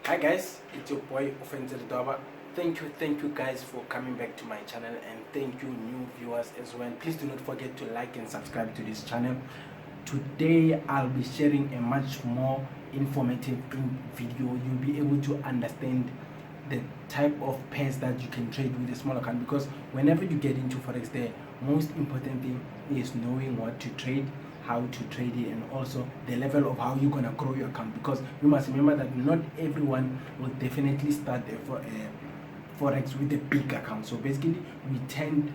Hi guys, it's your boy Ofentse Ledwaba. Thank you guys for coming back to my channel, and thank you new viewers as well. Please do not forget to like and subscribe to this channel. Today I'll be sharing a much more informative video. You'll be able to understand the type of pairs that you can trade with a small account, because whenever you get into forex, the most important thing is knowing what to trade, how to trade it, and also the level of how you're gonna grow your account, because you must remember that not everyone will definitely start a forex with a big account. So basically we tend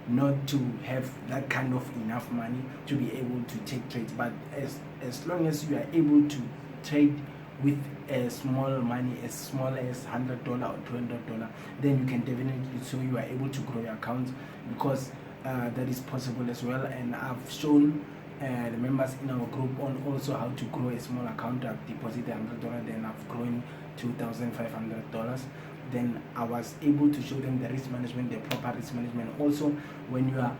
not to have that kind of enough money to be able to take trades, but as long as you are able to trade with a small money, as small as $100 or $200, then you can definitely, so you are able to grow your account, because that is possible as well. And I've shown the members in our group on also how to grow a small account. I've deposited $100, then I've grown $2,500. Then I was able to show them the risk management, the proper risk management. Also, when you are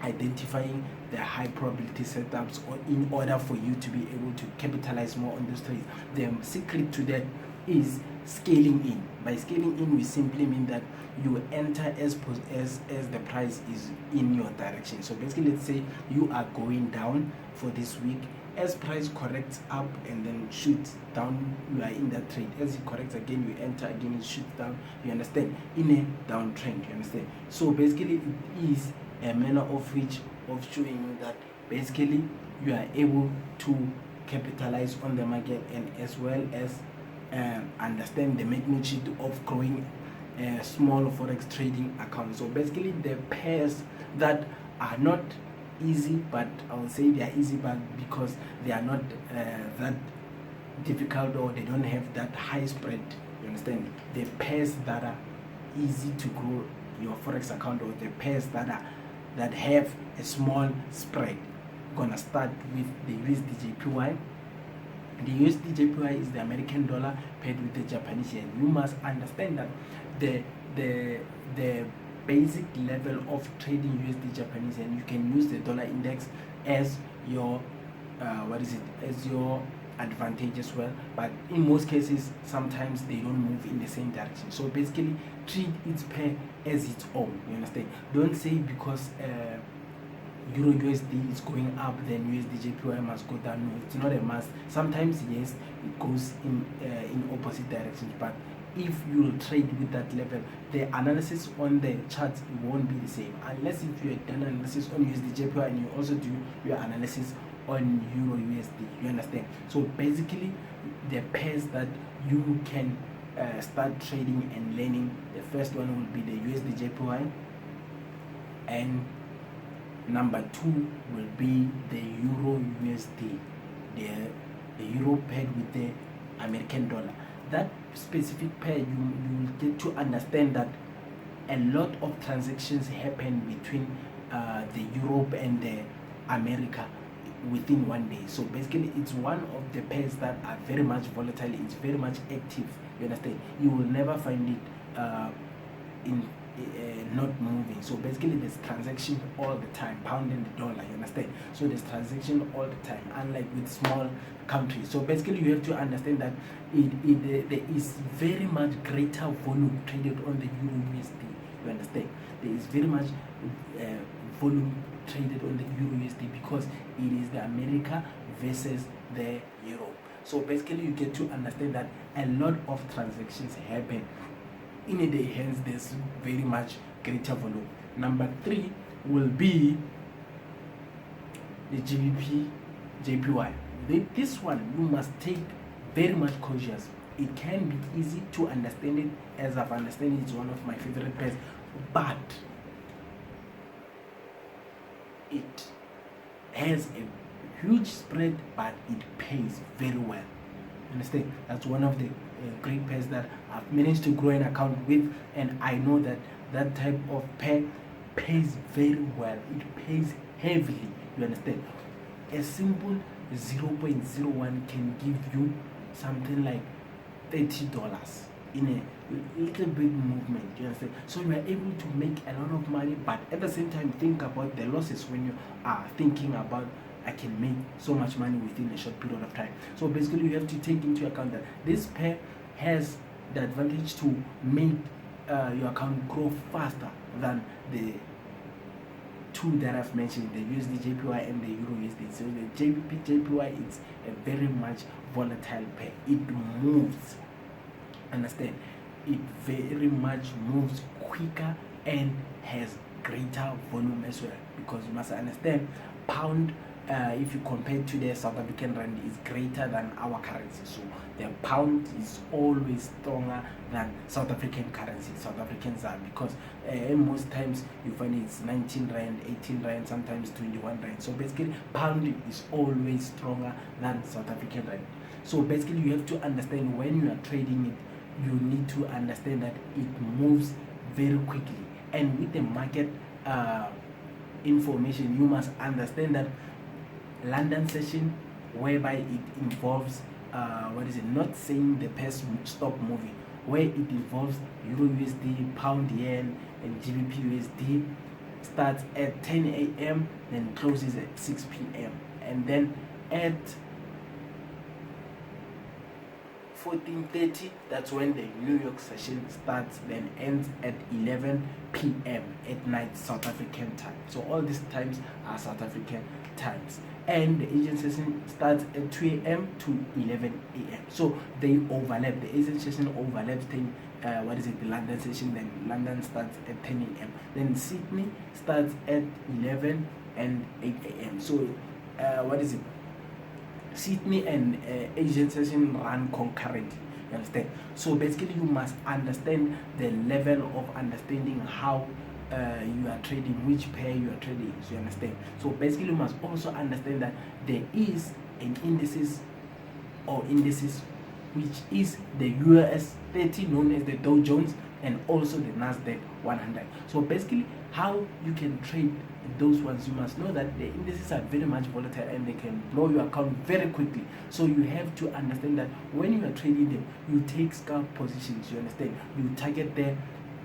identifying the high probability setups, or in order for you to be able to capitalize more on those trades, the secret to that is scaling in. By scaling in, we simply mean that you enter as the price is in your direction. So basically, let's say you are going down for this week. As price corrects up and then shoots down, you are in that trade. As it corrects again, you enter again, it shoots down, you understand, in a downtrend, you understand. So basically it is a manner of showing you that basically you are able to capitalize on the market, and as well as understand the magnitude of growing a small forex trading account. So basically the pairs that are not easy, but I would say they are easy, but because they are not that difficult, or they don't have that high spread, you understand, the pairs that are easy to grow your forex account, or the pairs that have a small spread. Gonna start with the USD/JPY. The USD/JPY is the American dollar paired with the Japanese yen. You must understand that the basic level of trading USD/Japanese yen, you can use the dollar index as your as your advantage as well, but in most cases sometimes they don't move in the same direction. So basically treat its pair as its own, you understand. Don't say because Euro USD is going up, then USD/JPY must go down. No, it's not a must. Sometimes yes, it goes in opposite directions, but if you trade with that level, the analysis on the charts won't be the same, unless if you have done analysis on USD/JPY and you also do your analysis on Euro USD, you understand. So basically the pairs that you can start trading and learning, the first one will be the USD/JPY, and number 2 will be the Euro USD, the euro paired with the American dollar. That specific pair, you will get to understand that a lot of transactions happen between the Europe and the America within one day. So basically it's one of the pairs that are very much volatile, it's very much active, you understand. You will never find it not moving. So basically there's transaction all the time, pound and the dollar, you understand. So there's transaction all the time, unlike with small countries. So basically you have to understand that there is very much greater volume traded on the Euro USD, you understand. There is very much volume traded on the Euro USD, because it is the America versus the Euro. So basically you get to understand that a lot of transactions happen in a day, hence there's very much greater volume. Number 3 will be the GBP/JPY. This one you must take very much cautious. It can be easy to understand it, as I've understood it, it's one of my favorite pairs, but it has a huge spread, but it pays very well. Understand? That's one of the great pairs that I've managed to grow an account with, and I know that that type of pair pays very well. It pays heavily, you understand. A simple 0.01 can give you something like $30 in a little bit movement, you understand. So you are able to make a lot of money, but at the same time think about the losses when you are thinking about I can make so much money within a short period of time. So basically you have to take into account that this pair has the advantage to make your account grow faster than the two that I've mentioned, the USD JPY and the Euro USD. So the JPP JPY is a very much volatile pair. It moves, understand, it very much moves quicker and has greater volume as well, because you must understand pound, if you compare to the South African rand, is greater than our currency. So the pound is always stronger than South African currency. South Africans are, because most times you find it's 19 rand, 18 rand, sometimes 21 rand. So basically pound is always stronger than South African rand. So basically you have to understand when you are trading it, you need to understand that it moves very quickly. And with the market information, you must understand that London session, whereby it involves not saying the pair stop moving, where it involves Euro USD, Pound Yen, and GBP USD, starts at 10 a.m. then closes at 6 p.m. and then at 14:30, that's when the New York session starts, then ends at 11 p.m. at night South African time. So all these times are South African times, and the Asian session starts at 2 a.m. to 11 a.m. So they overlap. The Asian session overlaps the London session. Then London starts at 10 a.m. Then Sydney starts at 11 and 8 a.m. So Sydney and Asian session run concurrently. You understand? So basically you must understand the level of understanding how you are trading, which pair you are trading. So you understand? So basically you must also understand that there is an indices which is the US 30, known as the Dow Jones, and also the NASDAQ 100. So basically how you can trade those ones, you must know that the indices are very much volatile and they can blow your account very quickly. So you have to understand that when you are trading them, you take scalp positions. You understand? You target there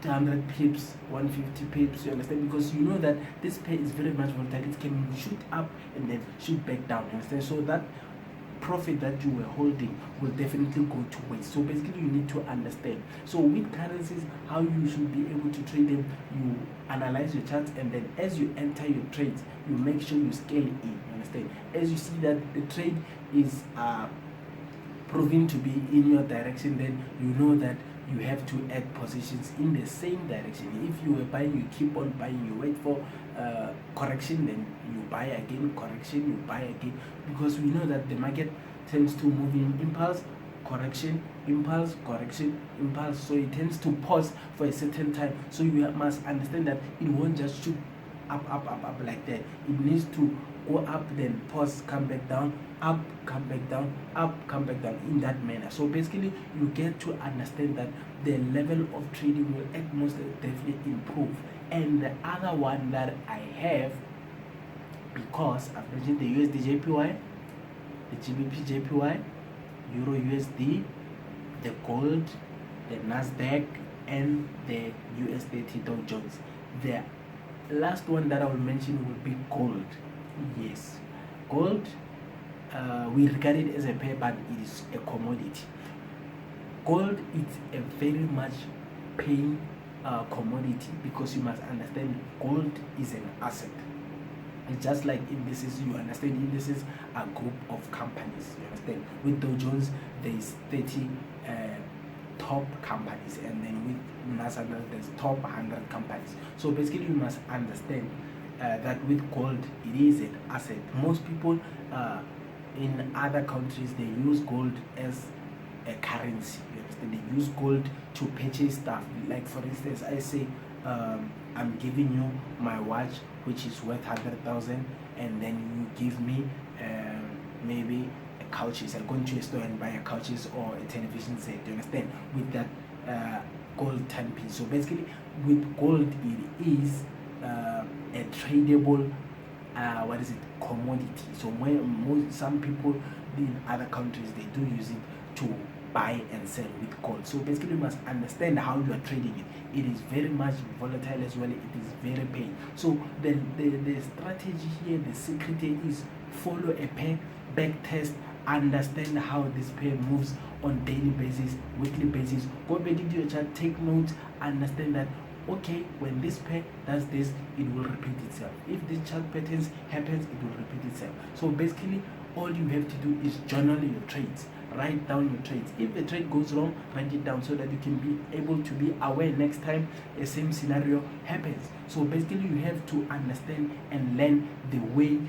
200 pips, 150 pips. You understand? Because you know that this pair is very much volatile. It can shoot up and then shoot back down. You understand? So that profit that you were holding will definitely go to waste. So basically you need to understand. So with currencies, how you should be able to trade them, you analyze your charts, and then as you enter your trades, you make sure you scale in. You understand? As you see that the trade is proving to be in your direction, then you know that you have to add positions in the same direction. If you were buying, you keep on buying, you wait for correction, then you buy again, correction, you buy again, because we know that the market tends to move in impulse, correction, impulse, correction, impulse. So it tends to pause for a certain time. So you must understand that it won't just shoot up like that. It needs to go up, then pause, come back down, up, come back down, up, come back down, in that manner. So basically you get to understand that the level of trading will at most definitely improve. And the other one that I have, because I've mentioned the USD JPY, the GBP JPY, Euro USD, the gold, the NASDAQ, and the US 30 Dow Jones. The last one that I will mention will be gold. Yes, gold, we regard it as a pair, but it is a commodity. Gold is a very much paying commodity, because you must understand gold is an asset. It's just like indices. You understand indices are a group of companies. You understand? With Dow Jones, there is 30 top companies, and then with NASDAQ, there's top 100 companies. So basically you must understand that with gold, it is an asset. Most people in other countries, they use gold as a currency. You understand? They use gold to purchase stuff. Like for instance, I say I'm giving you my watch, which is worth 100,000, and then you give me maybe a couches. I go into a store and buy a couches or a television set. You understand? With that gold timepiece. So basically, with gold, it is a tradable commodity. So some people in other countries, they do use it to buy and sell with gold. So basically you must understand how you are trading it. It is very much volatile as well. It is very paying. So the strategy here, the secret is follow a pair, back test, understand how this pair moves on daily basis, weekly basis. Go back into your chart, take notes, understand that okay, when this pair does this, it will repeat itself. If this chart patterns happens, it will repeat itself. So basically all you have to do is journal your trades, write down your trades. If the trade goes wrong, write it down so that you can be able to be aware next time the same scenario happens. So basically you have to understand and learn the way you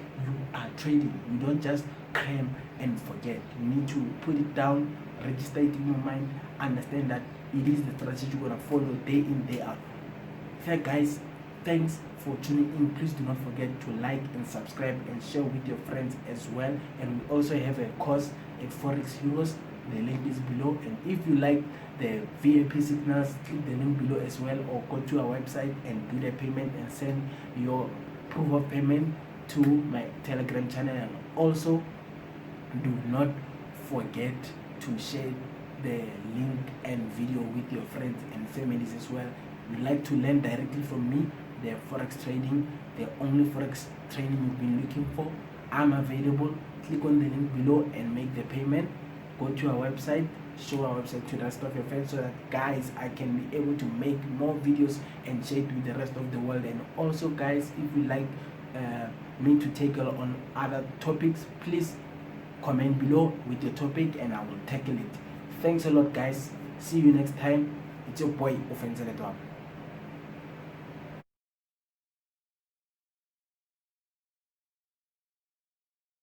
are trading. You don't just cram and forget. You need to put it down, register it in your mind, understand that it is the strategy you're going to follow day in, day out. Fair guys, thanks for tuning in. Please do not forget to like and subscribe and share with your friends as well. And we also have a course at Forex Heroes. The link is below. And if you like the VIP signals, click the link below as well, or go to our website and do the payment and send your proof of payment to my Telegram channel. And also do not forget to share the link and video with your friends and families as well. If you'd like to learn directly from me, the Forex trading, the only Forex training you've been looking for, I'm available. Click on the link below and make the payment. Go to our website, show our website to the rest of your friends so that guys, I can be able to make more videos and share it with the rest of the world. And also guys, if you like me to take on other topics, please comment below with your topic and I will tackle it. Thanks a lot guys. See you next time. It's your boy Ofentse Ledwaba.